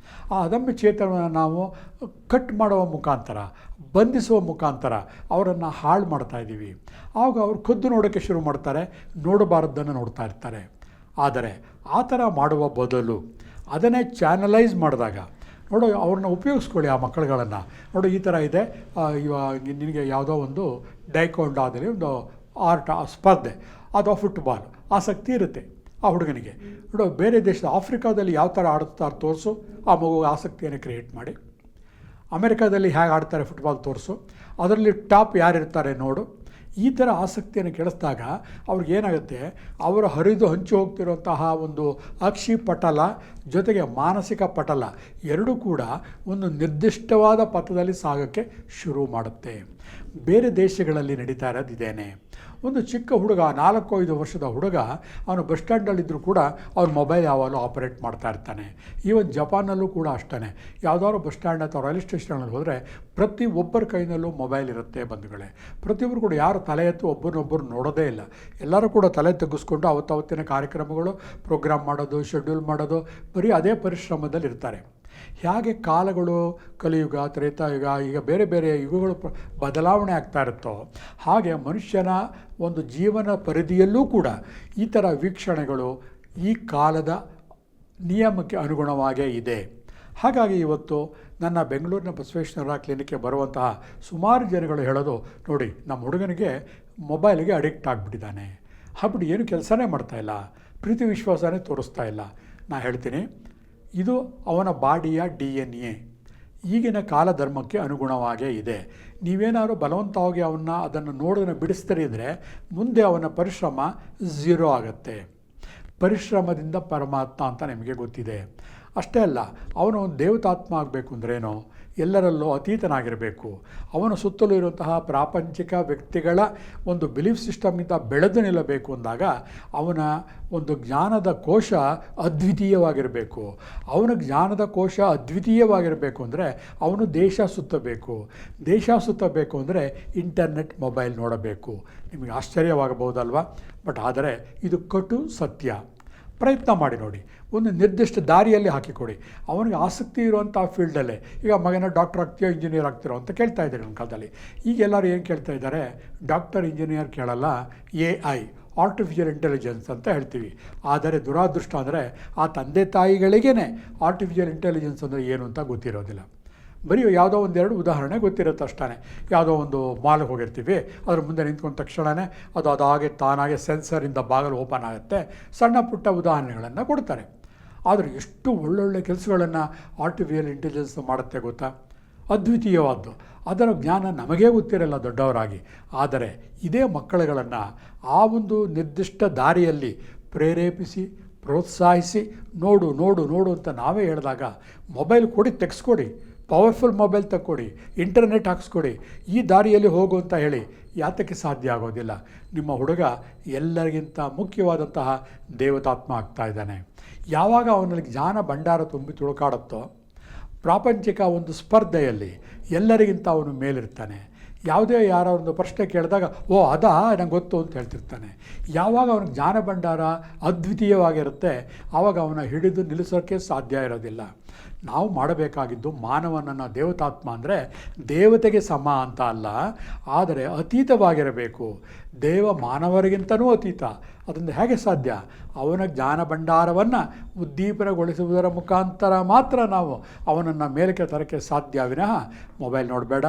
ಆ ಅದಮ್ಯ ಚೇತನವನ್ನು ನಾವು ಕಟ್ ಮಾಡುವ ಮುಖಾಂತರ, ಬಂಧಿಸುವ ಮುಖಾಂತರ ಅವರನ್ನು ಹಾಳು ಮಾಡ್ತಾಯಿದ್ದೀವಿ. ಆವಾಗ ಅವರು ಕದ್ದು ನೋಡೋಕ್ಕೆ ಶುರು ಮಾಡ್ತಾರೆ, ನೋಡಬಾರದ್ದನ್ನು ನೋಡ್ತಾ ಇರ್ತಾರೆ. ಆದರೆ ಆ ಥರ ಮಾಡುವ ಬದಲು ಅದನ್ನೇ ಚಾನಲೈಸ್ ಮಾಡಿದಾಗ, ನೋಡು ಅವ್ರನ್ನ ಉಪಯೋಗಿಸ್ಕೊಳ್ಳಿ ಆ ಮಕ್ಕಳುಗಳನ್ನು. ನೋಡು ಈ ಥರ ಇದೆ, ಇವಾಗ ನಿನಗೆ ಯಾವುದೋ ಒಂದು ಡೈಕೊಂಡಾದಲ್ಲಿ ಒಂದು ಆರ್ಟ್ ಸ್ಪರ್ಧೆ, ಅದು ಫುಟ್ಬಾಲ್ ಆಸಕ್ತಿ ಇರುತ್ತೆ ಆ ಹುಡುಗನಿಗೆ. ನೋಡು ಬೇರೆ ದೇಶದ ಆಫ್ರಿಕಾದಲ್ಲಿ ಯಾವ ಥರ ಆಡುತ್ತಾರೆ ತೋರಿಸು, ಆ ಮಗುಗೆ ಆಸಕ್ತಿಯನ್ನು ಕ್ರಿಯೇಟ್ ಮಾಡಿ. ಅಮೆರಿಕಾದಲ್ಲಿ ಹೇಗೆ ಆಡ್ತಾರೆ ಫುಟ್ಬಾಲ್ ತೋರಿಸು, ಅದರಲ್ಲಿ ಟಾಪ್ ಯಾರಿರ್ತಾರೆ ನೋಡು. ಈ ಥರ ಆಸಕ್ತಿಯನ್ನು ಕೆಡಿಸಿದಾಗ ಅವ್ರಿಗೇನಾಗುತ್ತೆ, ಅವರು ಹರಿದು ಹಂಚಿ ಹೋಗ್ತಿರುವಂತಹ ಒಂದು ಅಕ್ಷಿ ಪಟಲ ಜೊತೆಗೆ ಮಾನಸಿಕ ಪಟಲ ಎರಡೂ ಕೂಡ ಒಂದು ನಿರ್ದಿಷ್ಟವಾದ ಪಥದಲ್ಲಿ ಸಾಗೋಕ್ಕೆ ಶುರು ಮಾಡುತ್ತೆ. ಬೇರೆ ದೇಶಗಳಲ್ಲಿ ನಡೀತಾ ಇರೋದು ಇದೇನೆ. ಒಂದು ಚಿಕ್ಕ ಹುಡುಗ, 4-5 ವರ್ಷದ ಹುಡುಗ, ಅವನು ಬಸ್ ಸ್ಟ್ಯಾಂಡಲ್ಲಿದ್ದರೂ ಕೂಡ ಅವ್ನು ಮೊಬೈಲ್ ಯಾವಾಗಲೂ ಆಪರೇಟ್ ಮಾಡ್ತಾ ಇರ್ತಾನೆ. ಈವನ್ ಜಪಾನಲ್ಲೂ ಕೂಡ ಅಷ್ಟೇ. ಯಾವುದಾದ್ರು ಬಸ್ ಸ್ಟ್ಯಾಂಡ್ ಅಥವಾ ರೈಲ್ವೆ ಸ್ಟೇಷನಲ್ಲಿ ಹೋದರೆ ಪ್ರತಿ ಒಬ್ಬರ ಕೈನಲ್ಲೂ ಮೊಬೈಲ್ ಇರುತ್ತೆ ಬಂಧುಗಳೇ. ಪ್ರತಿಯೊಬ್ಬರು ಕೂಡ ಯಾರು ತಲೆ ಎತ್ತು ಒಬ್ಬರನ್ನೊಬ್ಬರು ನೋಡೋದೇ ಇಲ್ಲ. ಎಲ್ಲರೂ ಕೂಡ ತಲೆ ತೆಗೆಸ್ಕೊಂಡು ಅವತ್ತಿನ ಕಾರ್ಯಕ್ರಮಗಳು ಪ್ರೋಗ್ರಾಮ್ ಮಾಡೋದು, ಶೆಡ್ಯೂಲ್ ಮಾಡೋದು, ಬರೀ ಅದೇ ಪರಿಶ್ರಮದಲ್ಲಿ ಇರ್ತಾರೆ. ಹೇಗೆ ಕಾಲಗಳು ಕಲಿಯುಗ, ತ್ರೇತಾಯುಗ, ಈಗ ಬೇರೆ ಬೇರೆ ಯುಗಗಳು ಬದಲಾವಣೆ ಆಗ್ತಾ ಇರುತ್ತೋ ಹಾಗೆ ಮನುಷ್ಯನ ಒಂದು ಜೀವನ ಪರಿಧಿಯಲ್ಲೂ ಕೂಡ ಈ ಥರ ವೀಕ್ಷಣೆಗಳು ಈ ಕಾಲದ ನಿಯಮಕ್ಕೆ ಅನುಗುಣವಾಗೇ ಇದೆ. ಹಾಗಾಗಿ ಇವತ್ತು ನನ್ನ ಬೆಂಗಳೂರಿನ ಬಸವೇಶ್ವರ ಕ್ಲಿನಿಕ್ಗೆ ಬರುವಂತಹ ಸುಮಾರು ಜನಗಳು ಹೇಳೋದು, ನೋಡಿ ನಮ್ಮ ಹುಡುಗನಿಗೆ ಮೊಬೈಲಿಗೆ ಅಡಿಕ್ಟ್ ಆಗಿಬಿಟ್ಟಿದ್ದಾನೆ, ಹಾಗ್ಬಿಟ್ಟು ಏನು ಕೆಲಸನೇ ಮಾಡ್ತಾಯಿಲ್ಲ, ಪ್ರೀತಿ ವಿಶ್ವಾಸನೇ ತೋರಿಸ್ತಾ ಇಲ್ಲ. ನಾನು ಹೇಳ್ತೀನಿ, ಇದು ಅವನ ಬಾಡಿಯ DNA ಈಗಿನ ಕಾಲಧರ್ಮಕ್ಕೆ ಅನುಗುಣವಾಗೇ ಇದೆ. ನೀವೇನಾದ್ರು ಬಲವಂತವಾಗಿ ಅದನ್ನು ನೋಡೋದನ್ನು ಬಿಡಿಸ್ತಾರೆ ಇದ್ದರೆ ಮುಂದೆ ಅವನ ಪರಿಶ್ರಮ 0 ಆಗುತ್ತೆ. ಪರಿಶ್ರಮದಿಂದ ಪರಮಾತ್ಮ ಅಂತ ನಿಮಗೆ ಗೊತ್ತಿದೆ. ಅಷ್ಟೇ ಅಲ್ಲ, ಅವನು ಒಂದು ದೇವತಾತ್ಮ ಆಗಬೇಕು ಅಂದ್ರೇನೋ ಎಲ್ಲರಲ್ಲೂ ಅತೀತನಾಗಿರಬೇಕು. ಅವನ ಸುತ್ತಲೂ ಇರುವಂತಹ ಪ್ರಾಪಂಚಿಕ ವ್ಯಕ್ತಿಗಳ ಒಂದು ಬಿಲೀಫ್ ಸಿಸ್ಟಮ್ಗಿಂತ ಬೆಳೆದು ನಿಲ್ಲಬೇಕು ಅಂದಾಗ ಅವನ ಒಂದು ಜ್ಞಾನದ ಕೋಶ ಅದ್ವಿತೀಯವಾಗಿರಬೇಕು. ಅವನ ಜ್ಞಾನದ ಕೋಶ ಅದ್ವಿತೀಯವಾಗಿರಬೇಕು ಅಂದರೆ ಅವನು ದೇಶ ಸುತ್ತಬೇಕು. ದೇಶ ಸುತ್ತಬೇಕು ಅಂದರೆ ಇಂಟರ್ನೆಟ್, ಮೊಬೈಲ್ ನೋಡಬೇಕು. ನಿಮಗೆ ಆಶ್ಚರ್ಯವಾಗಬಹುದಲ್ವ? ಬಟ್ ಆದರೆ ಇದು ಕಟು ಸತ್ಯ. ಪ್ರಯತ್ನ ಮಾಡಿ ನೋಡಿ, ಒಂದು ನಿರ್ದಿಷ್ಟ ದಾರಿಯಲ್ಲಿ ಹಾಕಿಕೊಡಿ. ಅವನಿಗೆ ಆಸಕ್ತಿ ಇರುವಂಥ ಫೀಲ್ಡಲ್ಲೇ. ಈಗ ಮಗನ ಡಾಕ್ಟರ್ ಆಗ್ತೀಯೋ ಇಂಜಿನಿಯರ್ ಆಗ್ತಿರೋ ಅಂತ ಕೇಳ್ತಾ ಇದ್ದಾರೆ ನಮ್ಮ ಕಾಲದಲ್ಲಿ. ಈಗೆಲ್ಲರೂ ಏನು ಕೇಳ್ತಾ ಇದ್ದಾರೆ? ಡಾಕ್ಟರ್ ಇಂಜಿನಿಯರ್ ಕೇಳಲ್ಲ, AI ಆರ್ಟಿಫಿಷಿಯಲ್ ಇಂಟೆಲಿಜೆನ್ಸ್ ಅಂತ ಹೇಳ್ತೀವಿ. ಆದರೆ ದುರಾದೃಷ್ಟ ಅಂದರೆ ಆ ತಂದೆ ತಾಯಿಗಳಿಗೇ ಆರ್ಟಿಫಿಷಿಯಲ್ ಇಂಟೆಲಿಜೆನ್ಸ್ ಅಂದರೆ ಏನು ಅಂತ ಗೊತ್ತಿರೋದಿಲ್ಲ. ಬರೀ ಯಾವುದೋ ಒಂದೆರಡು ಉದಾಹರಣೆ ಗೊತ್ತಿರುತ್ತೆ ಅಷ್ಟೇ. ಯಾವುದೋ ಒಂದು ಮಾಲ್ಗೆ ಹೋಗಿರ್ತೀವಿ, ಅದ್ರ ಮುಂದೆ ನಿಂತ್ಕೊಂಡ ತಕ್ಷಣವೇ ಅದಾಗೆ ತಾನಾಗೆ ಸೆನ್ಸರಿಂದ ಬಾಗಿಲು ಓಪನ್ ಆಗುತ್ತೆ. ಸಣ್ಣ ಪುಟ್ಟ ಉದಾಹರಣೆಗಳನ್ನು ಕೊಡ್ತಾರೆ. ಆದರೆ ಎಷ್ಟು ಒಳ್ಳೊಳ್ಳೆ ಕೆಲಸಗಳನ್ನು ಆರ್ಟಿಫಿಷಿಯಲ್ ಇಂಟೆಲಿಜೆನ್ಸ್ ಮಾಡುತ್ತೆ ಗೊತ್ತಾ? ಅದ್ವಿತೀಯವಾದ್ದು. ಅದರ ಜ್ಞಾನ ನಮಗೇ ಗೊತ್ತಿರಲ್ಲ ದೊಡ್ಡವರಾಗಿ. ಆದರೆ ಇದೇ ಮಕ್ಕಳುಗಳನ್ನು ಆ ಒಂದು ನಿರ್ದಿಷ್ಟ ದಾರಿಯಲ್ಲಿ ಪ್ರೇರೇಪಿಸಿ, ಪ್ರೋತ್ಸಾಹಿಸಿ, ನೋಡು ನೋಡು ನೋಡು ಅಂತ ನಾವೇ ಹೇಳಿದಾಗ, ಮೊಬೈಲ್ ಕೊಡಿ, ತೆಗೆಸ್ಕೊಡಿ, ಪವರ್ಫುಲ್ ಮೊಬೈಲ್ ತಕ್ಕೊಡಿ, ಇಂಟರ್ನೆಟ್ ಹಾಕ್ಸ್ಕೊಡಿ, ಈ ದಾರಿಯಲ್ಲಿ ಹೋಗು ಅಂತ ಹೇಳಿ ಯಾತಕ್ಕೆ ಸಾಧ್ಯ ಆಗೋದಿಲ್ಲ? ನಿಮ್ಮ ಹುಡುಗ ಎಲ್ಲರಿಗಿಂತ ಮುಖ್ಯವಾದಂತಹ ದೇವತಾತ್ಮ ಆಗ್ತಾ ಇದ್ದಾನೆ. ಯಾವಾಗ ಅವನಲ್ಲಿ ಜ್ಞಾನ ಭಂಡಾರ ತುಂಬಿ ತುಳುಕಾಡುತ್ತೋ, ಪ್ರಾಪಂಚಿಕ ಒಂದು ಸ್ಪರ್ಧೆಯಲ್ಲಿ ಎಲ್ಲರಿಗಿಂತ ಅವನು ಮೇಲಿರ್ತಾನೆ. ಯಾವುದೇ ಯಾರೋ ಒಂದು ಪ್ರಶ್ನೆ ಕೇಳಿದಾಗ ಓ ಅದಾ ನಂಗೆ ಗೊತ್ತು ಅಂತ ಹೇಳ್ತಿರ್ತಾನೆ. ಯಾವಾಗ ಅವನಿಗೆ ಜ್ಞಾನ ಭಂಡಾರ ಅದ್ವಿತೀಯವಾಗಿರುತ್ತೆ ಆವಾಗ ಅವನ ಹಿಡಿದು ನಿಲ್ಲಿಸೋಕ್ಕೆ ಸಾಧ್ಯ ಇರೋದಿಲ್ಲ. ನಾವು ಮಾಡಬೇಕಾಗಿದ್ದು ಮಾನವನನ್ನು ದೇವತಾತ್ಮ ಅಂದರೆ ದೇವತೆಗೆ ಸಮ ಅಂತ ಅಲ್ಲ, ಆದರೆ ಅತೀತವಾಗಿರಬೇಕು. ದೇವ ಮಾನವರಿಗಿಂತನೂ ಅತೀತ. ಅದನ್ನು ಹೇಗೆ ಸಾಧ್ಯ? ಅವನ ಜ್ಞಾನ ಭಂಡಾರವನ್ನು ಉದ್ದೀಪನಗೊಳಿಸುವುದರ ಮುಖಾಂತರ ಮಾತ್ರ ನಾವು ಅವನನ್ನು ಮೇಲಕ್ಕೆ ತರೋಕ್ಕೆ ಸಾಧ್ಯ ವಿನಃ ಮೊಬೈಲ್ ನೋಡಬೇಡ,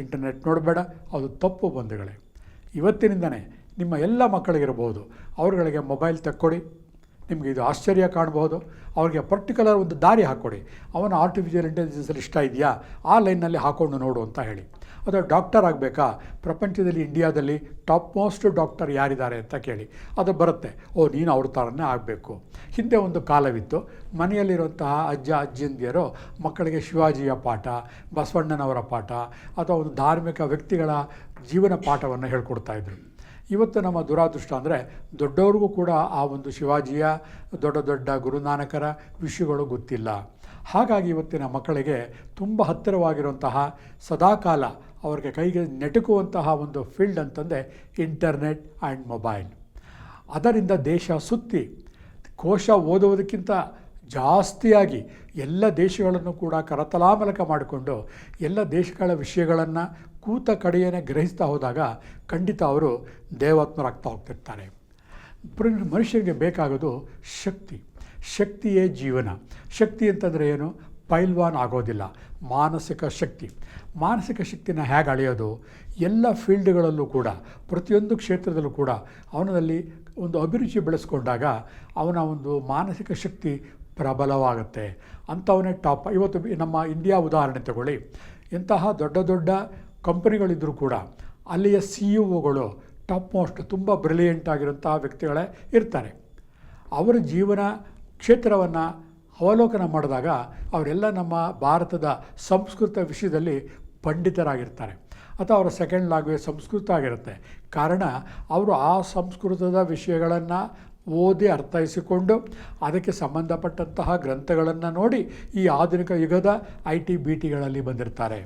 ಇಂಟರ್ನೆಟ್ ನೋಡಬೇಡ. ಅದು ತಪ್ಪು ಬಂಧುಗಳೇ. ಇವತ್ತಿನಿಂದನೇ ನಿಮ್ಮ ಎಲ್ಲ ಮಕ್ಕಳಿಗಿರ್ಬೋದು, ಅವರುಗಳಿಗೆ ಮೊಬೈಲ್ ತಕ್ಕೊಡಿ. ನಿಮಗೆ ಇದು ಆಶ್ಚರ್ಯ ಕಾಣಬಹುದು. ಅವ್ರಿಗೆ ಪರ್ಟಿಕ್ಯುಲರ್ ಒಂದು ದಾರಿ ಹಾಕ್ಕೊಡಿ. ಅವನ ಆರ್ಟಿಫಿಷಿಯಲ್ ಇಂಟೆಲಿಜೆನ್ಸಲ್ಲಿ ಇಷ್ಟ ಇದೆಯಾ, ಆ ಲೈನ್ನಲ್ಲಿ ಹಾಕ್ಕೊಂಡು ನೋಡು ಅಂತ ಹೇಳಿ. ಅಥವಾ ಡಾಕ್ಟರ್ ಆಗಬೇಕಾ, ಪ್ರಪಂಚದಲ್ಲಿ ಇಂಡಿಯಾದಲ್ಲಿ ಟಾಪ್ ಮೋಸ್ಟ್ ಡಾಕ್ಟರ್ ಯಾರಿದ್ದಾರೆ ಅಂತ ಕೇಳಿ, ಅದು ಬರುತ್ತೆ. ಓ ನೀನು ಅವ್ರ ಥರನೇ ಆಗಬೇಕು. ಹಿಂದೆ ಒಂದು ಕಾಲವಿತ್ತು, ಮನೆಯಲ್ಲಿರುವಂತಹ ಅಜ್ಜ ಅಜ್ಜಿಯಂದಿಯರು ಮಕ್ಕಳಿಗೆ ಶಿವಾಜಿಯ ಪಾಠ, ಬಸವಣ್ಣನವರ ಪಾಠ ಅಥವಾ ಒಂದು ಧಾರ್ಮಿಕ ವ್ಯಕ್ತಿಗಳ ಜೀವನ ಪಾಠವನ್ನು ಹೇಳ್ಕೊಡ್ತಾಯಿದ್ರು. ಇವತ್ತು ನಮ್ಮ ದುರಾದೃಷ್ಟ ಅಂದರೆ ದೊಡ್ಡವ್ರಿಗೂ ಕೂಡ ಆ ಒಂದು ಶಿವಾಜಿಯ ದೊಡ್ಡ ದೊಡ್ಡ ಗುರುನಾನಕರ ವಿಷಯಗಳು ಗೊತ್ತಿಲ್ಲ. ಹಾಗಾಗಿ ಇವತ್ತಿನ ಮಕ್ಕಳಿಗೆ ತುಂಬ ಹತ್ತಿರವಾಗಿರುವಂತಹ ಸದಾಕಾಲ ಅವ್ರಿಗೆ ಕೈಗೆ ನೆಟಕುವಂತಹ ಒಂದು ಫೀಲ್ಡ್ ಅಂತಂದರೆ ಇಂಟರ್ನೆಟ್ ಆ್ಯಂಡ್ ಮೊಬೈಲ್. ಅದರಿಂದ ದೇಶ ಸುತ್ತಿ ಕೋಶ ಓದುವುದಕ್ಕಿಂತ ಜಾಸ್ತಿಯಾಗಿ ಎಲ್ಲ ದೇಶಗಳನ್ನು ಕೂಡ ಕರತಲಾಮಲಕ ಮಾಡಿಕೊಂಡು ಎಲ್ಲ ದೇಶಗಳ ವಿಷಯಗಳನ್ನು ಕೂತ ಕಡೆಯೇ ಗ್ರಹಿಸ್ತಾ ಹೋದಾಗ ಖಂಡಿತ ಅವರು ದೇವಾತ್ಮರಾಗ್ತಾ ಹೋಗ್ತಿರ್ತಾರೆ. ಮನುಷ್ಯನಿಗೆ ಬೇಕಾಗೋದು ಶಕ್ತಿ. ಶಕ್ತಿಯೇ ಜೀವನ. ಶಕ್ತಿ ಅಂತಂದರೆ ಏನು? ಪೈಲ್ವಾನ್ ಆಗೋದಿಲ್ಲ. ಮಾನಸಿಕ ಶಕ್ತಿ. ಮಾನಸಿಕ ಶಕ್ತಿನ ಹೇಗೆ ಅಳೆಯೋದು? ಎಲ್ಲ ಫೀಲ್ಡ್ಗಳಲ್ಲೂ ಕೂಡ, ಪ್ರತಿಯೊಂದು ಕ್ಷೇತ್ರದಲ್ಲೂ ಕೂಡ ಅವನಲ್ಲಿ ಒಂದು ಅಭಿರುಚಿ ಬೆಳೆಸ್ಕೊಂಡಾಗ ಅವನ ಒಂದು ಮಾನಸಿಕ ಶಕ್ತಿ ಪ್ರಬಲವಾಗುತ್ತೆ. ಅಂಥವನೇ ಟಾಪ್. ಇವತ್ತು ನಮ್ಮ ಇಂಡಿಯಾ ಉದಾಹರಣೆ ತಗೊಳ್ಳಿ. ಎಂತಹ ದೊಡ್ಡ ದೊಡ್ಡ ಕಂಪನಿಗಳಿದ್ದರೂ ಕೂಡ ಅಲ್ಲಿಯ CEO ಟಾಪ್ ಮೋಸ್ಟ್ ತುಂಬ ಬ್ರಿಲಿಯಂಟ್ ಆಗಿರೋಂತಹ ವ್ಯಕ್ತಿಗಳೇ ಇರ್ತಾರೆ. ಅವರ ಜೀವನ ಕ್ಷೇತ್ರವನ್ನು ಅವಲೋಕನ ಮಾಡಿದಾಗ ಅವರೆಲ್ಲ ನಮ್ಮ ಭಾರತದ ಸಂಸ್ಕೃತ ವಿಷಯದಲ್ಲಿ ಪಂಡಿತರಾಗಿರ್ತಾರೆ. ಅಥವಾ ಅವರ ಸೆಕೆಂಡ್ ಲ್ಯಾಂಗ್ವೇಜ್ ಸಂಸ್ಕೃತ ಆಗಿರುತ್ತೆ. ಕಾರಣ ಅವರು ಆ ಸಂಸ್ಕೃತದ ವಿಷಯಗಳನ್ನು ಓದಿ ಅರ್ಥೈಸಿಕೊಂಡು ಅದಕ್ಕೆ ಸಂಬಂಧಪಟ್ಟಂತಹ ಗ್ರಂಥಗಳನ್ನು ನೋಡಿ ಈ ಆಧುನಿಕ ಯುಗದ IT BTಗಳಲ್ಲಿ ಬಂದಿರ್ತಾರೆ.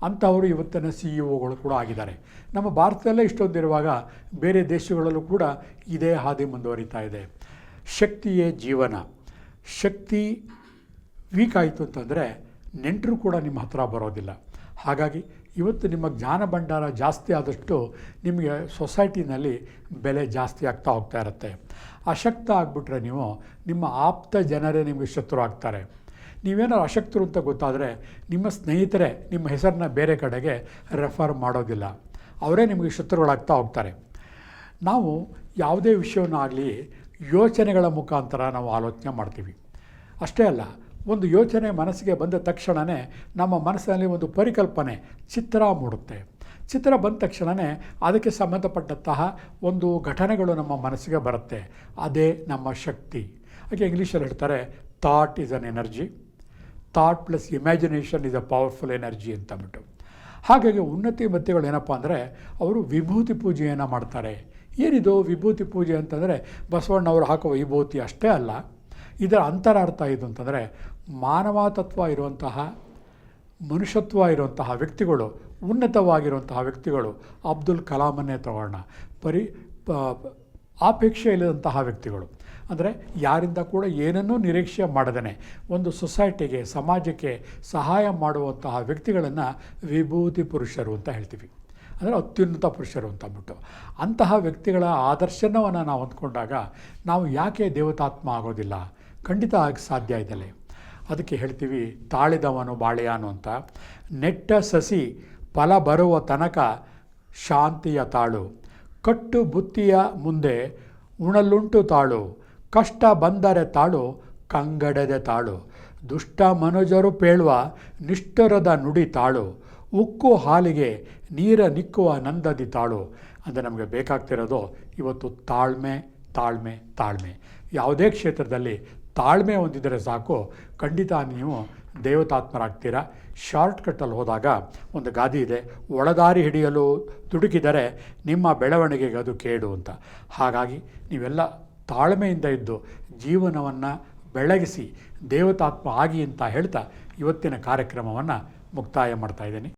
ಅಂಥವರು ಇವತ್ತಿನ CEO ಕೂಡ ಆಗಿದ್ದಾರೆ. ನಮ್ಮ ಭಾರತದಲ್ಲೇ ಇಷ್ಟೊಂದಿರುವಾಗ ಬೇರೆ ದೇಶಗಳಲ್ಲೂ ಕೂಡ ಇದೇ ಹಾದಿ ಮುಂದುವರಿತಾ ಇದೆ. ಶಕ್ತಿಯೇ ಜೀವನ. ಶಕ್ತಿ ವೀಕ್ ಆಯಿತು ಅಂತಂದರೆ ನೆಂಟರು ಕೂಡ ನಿಮ್ಮ ಹತ್ರ ಬರೋದಿಲ್ಲ. ಹಾಗಾಗಿ ಇವತ್ತು ನಿಮ್ಮ ಜ್ಞಾನ ಭಂಡಾರ ಜಾಸ್ತಿ ಆದಷ್ಟು ನಿಮಗೆ ಸೊಸೈಟಿನಲ್ಲಿ ಬೆಲೆ ಜಾಸ್ತಿ ಆಗ್ತಾ ಹೋಗ್ತಾ ಇರುತ್ತೆ. ಅಶಕ್ತ ಆಗಿಬಿಟ್ರೆ ನೀವು ನಿಮ್ಮ ಆಪ್ತ ಜನರೇ ನಿಮಗೆ ಶತ್ರು ಆಗ್ತಾರೆ. ನೀವೇನಾದ್ರು ಅಶಕ್ತರು ಅಂತ ಗೊತ್ತಾದರೆ ನಿಮ್ಮ ಸ್ನೇಹಿತರೆ ನಿಮ್ಮ ಹೆಸರನ್ನ ಬೇರೆ ಕಡೆಗೆ ರೆಫರ್ ಮಾಡೋದಿಲ್ಲ. ಅವರೇ ನಿಮಗೆ ಶತ್ರುಗಳಾಗ್ತಾ ಹೋಗ್ತಾರೆ. ನಾವು ಯಾವುದೇ ವಿಷಯವನ್ನಾಗಲಿ ಯೋಚನೆಗಳ ಮುಖಾಂತರ ನಾವು ಆಲೋಚನೆ ಮಾಡ್ತೀವಿ. ಅಷ್ಟೇ ಅಲ್ಲ, ಒಂದು ಯೋಚನೆ ಮನಸ್ಸಿಗೆ ಬಂದ ತಕ್ಷಣವೇ ನಮ್ಮ ಮನಸ್ಸಿನಲ್ಲಿ ಒಂದು ಪರಿಕಲ್ಪನೆ, ಚಿತ್ರ ಮೂಡುತ್ತೆ. ಚಿತ್ರ ಬಂದ ತಕ್ಷಣವೇ ಅದಕ್ಕೆ ಸಂಬಂಧಪಟ್ಟಂತಹ ಒಂದು ಘಟನೆಗಳು ನಮ್ಮ ಮನಸ್ಸಿಗೆ ಬರುತ್ತೆ. ಅದೇ ನಮ್ಮ ಶಕ್ತಿ. ಹಾಗೆ ಇಂಗ್ಲೀಷಲ್ಲಿ ಹೇಳ್ತಾರೆ thought is an energy, thought plus imagination is a powerful energy ಅಂತಂದ್ಬಿಟ್ಟು. ಹಾಗಾಗಿ ಉನ್ನತಿ ಮತಿಗಳು ಏನಪ್ಪ ಅಂದರೆ ಅವರು ವಿಭೂತಿ ಪೂಜೆಯನ್ನು ಮಾಡ್ತಾರೆ. ಏನಿದು ವಿಭೂತಿ ಪೂಜೆ ಅಂತಂದರೆ ಬಸವಣ್ಣವರು ಹಾಕುವ ವಿಭೂತಿ ಅಷ್ಟೇ ಅಲ್ಲ. ಇದರ ಅಂತರಾರ್ಥ ಇದು ಅಂತಂದರೆ ಮಾನವ ತತ್ವ ಇರುವಂತಹ, ಮನುಷ್ಯತ್ವ ಇರುವಂತಹ ವ್ಯಕ್ತಿಗಳು, ಉನ್ನತವಾಗಿರುವಂತಹ ವ್ಯಕ್ತಿಗಳು. ಅಬ್ದುಲ್ ಕಲಾಮನ್ನೇ ತಗೋಣ. ಆಪೇಕ್ಷೆ ಇಲ್ಲದಂತಹ ವ್ಯಕ್ತಿಗಳು ಅಂದರೆ ಯಾರಿಂದ ಕೂಡ ಏನನ್ನೂ ನಿರೀಕ್ಷೆ ಮಾಡದೇ ಒಂದು ಸೊಸೈಟಿಗೆ, ಸಮಾಜಕ್ಕೆ ಸಹಾಯ ಮಾಡುವಂತಹ ವ್ಯಕ್ತಿಗಳನ್ನು ವಿಭೂತಿ ಪುರುಷರು ಅಂತ ಹೇಳ್ತೀವಿ. ಅಂದರೆ ಅತ್ಯುನ್ನತ ಪುರುಷರು ಅಂತ ಅಂದ್ಬಿಟ್ಟು. ಅಂತಹ ವ್ಯಕ್ತಿಗಳ ಆದರ್ಶನವನ್ನು ನಾವು ಅಂದ್ಕೊಂಡಾಗ ನಾವು ಯಾಕೆ ದೇವತಾತ್ಮ ಆಗೋದಿಲ್ಲ? ಖಂಡಿತ ಆಗಿ ಸಾಧ್ಯ ಇದೆಯಲ್ಲ. ಅದಕ್ಕೆ ಹೇಳ್ತೀವಿ ತಾಳಿದವನು ಬಾಳೆಯಾನು ಅಂತ. ನೆಟ್ಟ ಸಸಿ ಫಲ ಬರುವ ತನಕ ಶಾಂತಿಯ ತಾಳು, ಕಟ್ಟು ಬುತ್ತಿಯ ಮುಂದೆ ಉಣಲುಂಟು ತಾಳು, ಕಷ್ಟ ಬಂದರೆ ತಾಳು ಕಂಗಡದೆ ತಾಳು, ದುಷ್ಟ ಮನುಜರು ಪೇಳುವ ನಿಷ್ಠುರದ ನುಡಿ ತಾಳು, ಉಕ್ಕು ಹಾಲಿಗೆ ನೀರ ನಿಕ್ಕುವ ನಂದದಿ ತಾಳು. ಅಂದರೆ ನಮಗೆ ಬೇಕಾಗ್ತಿರೋದು ಇವತ್ತು ತಾಳ್ಮೆ, ತಾಳ್ಮೆ, ತಾಳ್ಮೆ. ಯಾವುದೇ ಕ್ಷೇತ್ರದಲ್ಲಿ ತಾಳ್ಮೆ ಹೊಂದಿದರೆ ಸಾಕು, ಖಂಡಿತ ನೀವು ದೇವತಾತ್ಮರಾಗ್ತೀರಾ. ಶಾರ್ಟ್ಕಟ್ಟಲ್ಲಿ ಹೋದಾಗ ಒಂದು ಗಾದೆ ಇದೆ, ಒಳದಾರಿ ಹಿಡಿಯಲು ದುಡುಕಿದರೆ ನಿಮ್ಮ ಬೆಳವಣಿಗೆಗೆ ಅದು ಕೇಡು ಅಂತ. ಹಾಗಾಗಿ ನೀವೆಲ್ಲ ತಾಳ್ಮೆಯಿಂದ ಇದ್ದು ಜೀವನವನ್ನು ಬೆಳಗಿಸಿ ದೇವತಾತ್ಮ ಆಗಿ ಅಂತ ಹೇಳ್ತಾ ಇವತ್ತಿನ ಕಾರ್ಯಕ್ರಮವನ್ನು ಮುಕ್ತಾಯ ಮಾಡ್ತಾಯಿದ್ದೀನಿ.